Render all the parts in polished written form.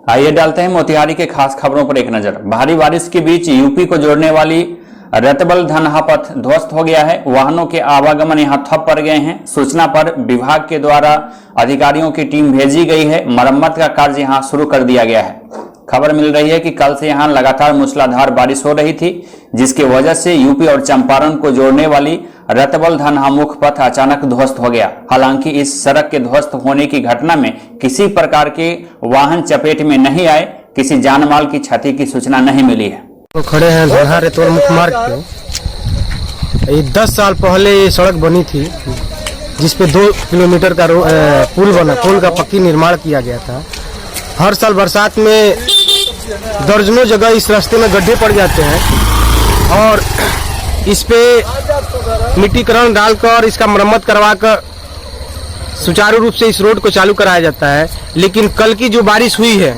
आइए डालते हैं मोतिहारी के खास खबरों पर एक नजर। भारी बारिश के बीच यूपी को जोड़ने वाली रतबल धनहा पथ ध्वस्त हो गया है। वाहनों के आवागमन यहां ठप पड़ गए हैं। सूचना पर विभाग के द्वारा अधिकारियों की टीम भेजी गई है। मरम्मत का कार्य यहां शुरू कर दिया गया है। खबर मिल रही है कि कल से यहां लगातार मूसलाधार बारिश हो रही थी, जिसकी वजह से यूपी और चंपारण को जोड़ने वाली रतबल धनहा मुख्य पथ अचानक ध्वस्त हो गया। हालांकि इस सड़क के ध्वस्त होने की घटना में किसी प्रकार के वाहन चपेट में नहीं आए, किसी जानमाल की क्षति की सूचना नहीं मिली है। तो खड़े हैं धनहा रतबल मुख्य मार्ग पे। ये 10 साल पहले ये सड़क बनी थी, जिसपे 2 किलोमीटर का पुल बना, पुल का पक्की निर्माण किया गया था। हर साल बरसात में दर्जनों जगह इस रास्ते में गड्ढे पड़ जाते हैं और इस पे मिट्टीकरण डालकर इसका मरम्मत करवाकर सुचारू रूप से इस रोड को चालू कराया जाता है। लेकिन कल की जो बारिश हुई है,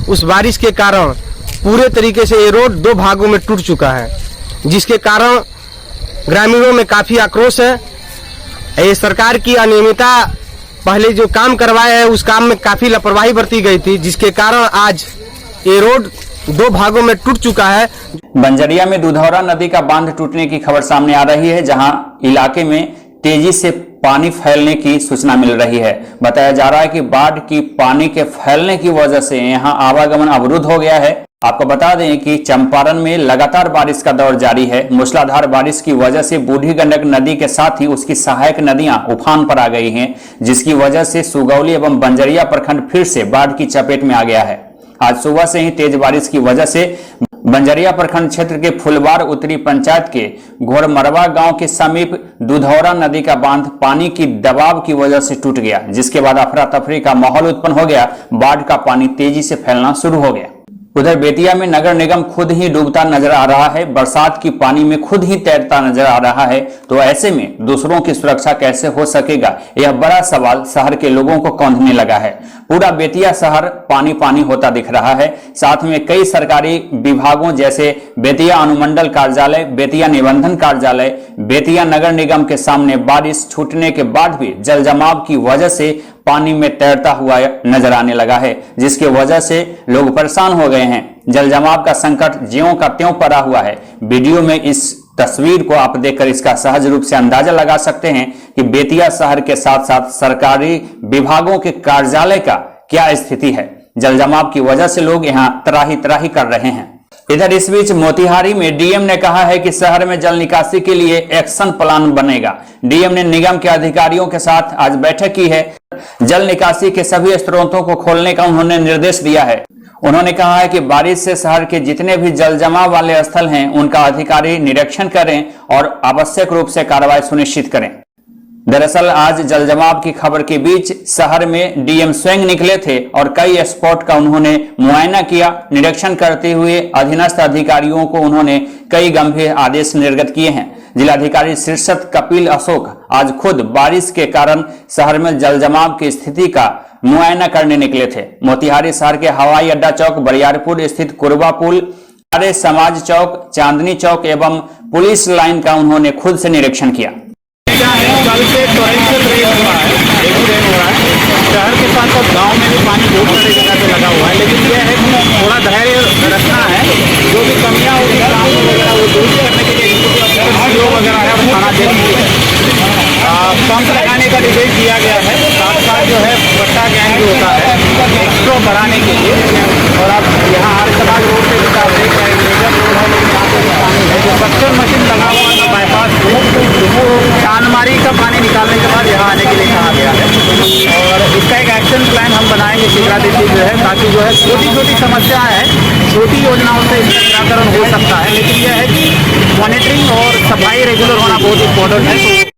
उस बारिश के कारण पूरे तरीके से ये रोड 2 भागों में टूट चुका है, जिसके कारण ग्रामीणों में काफी आक्रोश है। ये सरकार की अनियमितता, पहले जो काम करवाया है उस काम में काफी लापरवाही बरती गई थी, जिसके कारण आज ये रोड 2 भागों में टूट चुका है। बंजरिया में दुधौरा नदी का बांध टूटने की खबर सामने आ रही है, जहां इलाके में तेजी से पानी फैलने की सूचना मिल रही है। बताया जा रहा है कि बाढ़ की पानी के फैलने की वजह से यहां आवागमन अवरुद्ध हो गया है। आपको बता दें कि चंपारण में लगातार बारिश का दौर जारी है। मूसलाधार बारिश की वजह से बूढ़ी गंडक नदी के साथ ही उसकी सहायक नदियां उफान पर आ गई हैं, जिसकी वजह से सुगौली एवं बंजरिया प्रखंड फिर से बाढ़ की चपेट में आ गया है। आज सुबह से ही तेज बारिश की वजह से बंजरिया प्रखंड क्षेत्र के फुलवार उत्तरी पंचायत के घोरमरवा गांव के समीप दुधौरा नदी का बांध पानी की दबाव की वजह से टूट गया, जिसके बाद अफरा तफरी का माहौल उत्पन्न हो गया। बाढ़ का पानी तेजी से फैलना शुरू हो गया। उधर बेतिया में नगर निगम खुद ही डूबता नजर आ रहा है, बरसात की पानी में खुद ही तैरता नजर आ रहा है। तो ऐसे में दूसरों की सुरक्षा कैसे हो सकेगा, यह बड़ा सवाल शहर के लोगों को कौंधने लगा है। पूरा बेतिया शहर पानी पानी होता दिख रहा है। साथ में कई सरकारी विभागों जैसे बेतिया अनुमंडल कार्यालय, बेतिया निबंधन कार्यालय, बेतिया नगर निगम के सामने बारिश छूटने के बाद भी जल जमाव की वजह से पानी में तैरता हुआ नजर आने लगा है, जिसकी वजह से लोग परेशान हो गए हैं। जल जमाव का संकट ज्यों का त्यों पड़ा हुआ है। वीडियो में इस तस्वीर को आप देखकर इसका सहज रूप से अंदाजा लगा सकते हैं कि बेतिया शहर के साथ साथ सरकारी विभागों के कार्यालय का क्या स्थिति है। जल जमाव की वजह से लोग यहां त्राही त्राही कर रहे हैं। इधर इस बीच मोतिहारी में डीएम ने कहा है कि शहर में जल निकासी के लिए एक्शन प्लान बनेगा। डीएम ने निगम के अधिकारियों के साथ आज बैठक की है। जल निकासी के सभी स्रोतों को खोलने का उन्होंने निर्देश दिया है। उन्होंने कहा है कि बारिश से शहर के जितने भी जल जमाव वाले स्थल हैं, उनका अधिकारी निरीक्षण करें और आवश्यक रूप से कार्रवाई सुनिश्चित करें। दरअसल आज जल जमाव की खबर के बीच शहर में डीएम स्वयं निकले थे और कई स्पॉट का उन्होंने मुआयना किया। निरीक्षण करते हुए अधीनस्थ अधिकारियों को उन्होंने कई गंभीर आदेश निर्गत किए हैं। जिलाधिकारी शीर्षत कपिल अशोक आज खुद बारिश के कारण शहर में जल जमाव की स्थिति का मुआयना करने निकले थे। मोतिहारी शहर के हवाई अड्डा चौक, बरियारपुर स्थित कुरबा पुल, आर्य समाज चौक, चांदनी चौक एवं पुलिस लाइन का उन्होंने खुद से निरीक्षण किया। कल से टोरेंशियल रेन हुआ है, हेवी रेन हुआ है। शहर के साथ साथ गांव में भी पानी बहुत सारी जगह पे लगा हुआ है, लेकिन यह है कि थोड़ा धैर्य रखना है। जो भी कमियां होगी काम वगैरह वो दूर करने के लिए जो वगैरह है वो थाना जेल में पंप लगाने का निर्देश दिया गया है। साथ साथ जो है पट्टा गैंग जो होता है एक्स्ट्रा बढ़ाने के लिए, और आप यहाँ आर्य समाज रोड पे भी आप देख रहे हैं मेजर रोड है, लेकिन यहाँ पे पानी है। जो सक्शन मशीन लगा हुआ है बाईपास वो चांदमारी का पानी निकालने के बाद यहाँ आने के लिए कहा गया है। और इसका एक एक्शन प्लान हम बनाएंगे शीघ्रातिशीघ्र जो है, ताकि जो है छोटी छोटी समस्या है, छोटी योजनाओं से इसका निराकरण हो सकता है। लेकिन यह है कि मॉनिटरिंग और सफाई रेगुलर होना बहुत इंपॉर्टेंट है।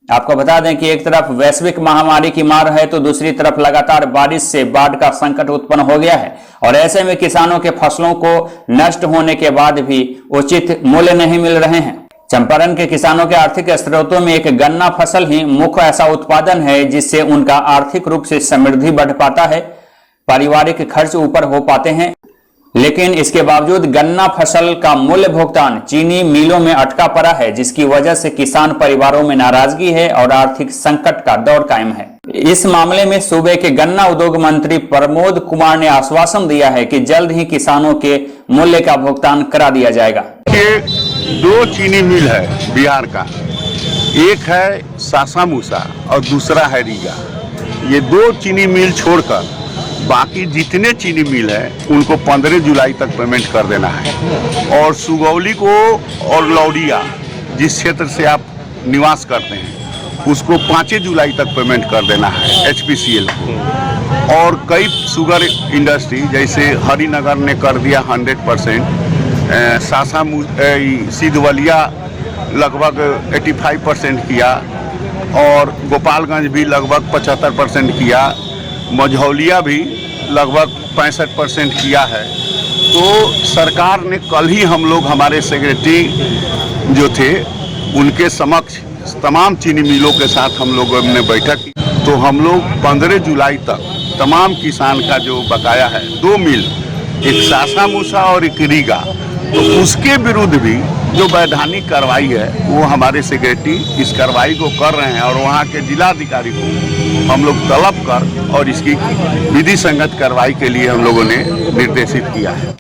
आपको बता दें कि एक तरफ वैश्विक महामारी की मार है, तो दूसरी तरफ लगातार बारिश से बाढ़ का संकट उत्पन्न हो गया है। और ऐसे में किसानों के फसलों को नष्ट होने के बाद भी उचित मूल्य नहीं मिल रहे हैं। चंपारण के किसानों के आर्थिक स्रोतों में एक गन्ना फसल ही मुख्य ऐसा उत्पादन है जिससे उनका आर्थिक रूप से समृद्धि बढ़ पाता है, पारिवारिक खर्च ऊपर हो पाते हैं। लेकिन इसके बावजूद गन्ना फसल का मूल्य भुगतान चीनी मिलों में अटका पड़ा है, जिसकी वजह से किसान परिवारों में नाराजगी है और आर्थिक संकट का दौर कायम है। इस मामले में सूबे के गन्ना उद्योग मंत्री प्रमोद कुमार ने आश्वासन दिया है कि जल्द ही किसानों के मूल्य का भुगतान करा दिया जाएगा। दो चीनी मिल है बिहार का, एक है सासामूसा और दूसरा है रीगा। ये दो चीनी मिल छोड़कर बाकी जितने चीनी मिल है उनको 15 जुलाई तक पेमेंट कर देना है। और सुगौली को और लौडिया जिस क्षेत्र से आप निवास करते हैं उसको 5 जुलाई तक पेमेंट कर देना है HPCL को। और कई शुगर इंडस्ट्री जैसे हरिनगर ने कर दिया 100%, सिद्धवलिया लगभग 85% किया और गोपालगंज भी लगभग 75% किया, मझौलिया भी लगभग 65% किया है। तो सरकार ने कल ही हम लोग हमारे सेक्रेटरी जो थे उनके समक्ष तमाम चीनी मिलों के साथ हम लोगों ने बैठक की। तो हम लोग 15 जुलाई तक तमाम किसान का जो बकाया है, दो मिल, एक सासामूसा और एक रीगा, तो उसके विरुद्ध भी जो वैधानिक कार्रवाई है वो हमारे सेक्रेटरी इस कार्रवाई को कर रहे हैं। और वहाँ के जिलाधिकारी को हम लोग तलब कर और इसकी विधि संगत कार्रवाई के लिए हम लोगों ने निर्देशित किया है।